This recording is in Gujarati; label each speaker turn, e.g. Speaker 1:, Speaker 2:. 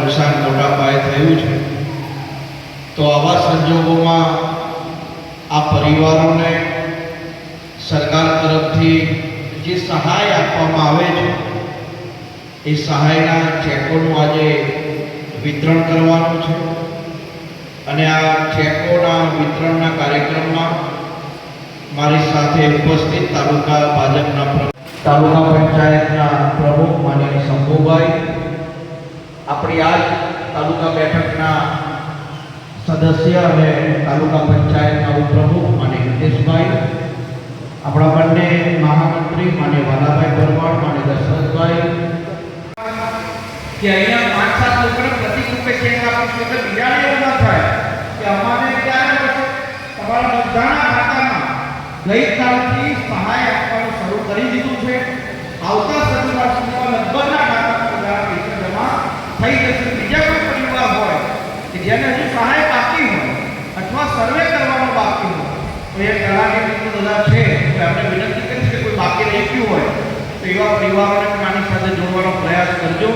Speaker 1: નુકસાન મોટા પાયે થયું છે, તો આવા સંજોગોમાં આ પરિવારોને સરકાર તરફથી જે સહાય આપવામાં આવે છે એ સહાયના ચેકોનું આજે વિતરણ કરવાનું છે અને આ ચેકોના વિતરણના કાર્યક્રમમાં મારી સાથે ઉપસ્થિત તાલુકા ભાજપના તાલુકા પંચાયતના પ્રમુખ માનનીય શંભુભાઈ, આપણી આજ તાલુકા બેઠકના સદસ્ય અને તાલુકા પંચાયતના ઉપપ્રમુખ માનનીય હિતેશભાઈ, આપણા બંને મહામંત્રી માનનીય વાલાભાઈ પરમાર, માનનીય દશરથભાઈ,
Speaker 2: કે અહીંયા 5-7 લોકોને પ્રતિક રૂપે ચેક આપીશું એટલે બીજાને એવું ન થાય કે અમારે ક્યારે મળશે. તમારા બધાના ખાતામાં ગઈકાલથી સહાય આપવાનું શરૂ કરી દીધું છે. આવતા શનિવાર સુધીમાં લગભગના ખાતામાં બધા પૈસા જમા થઈ જશે. બીજા કોઈ પરિવાર હોય કે જેને હજુ સહાય બાકી હોય અથવા સર્વે કરવાનો બાકી હોય તો એ કલાકે બધા છે તો આપણે વિનંતી કરીશ કે કોઈ બાકી રહી ગયું હોય તો એવા પરિવારોને પણ આની સાથે જોડવાનો પ્રયાસ કરજો.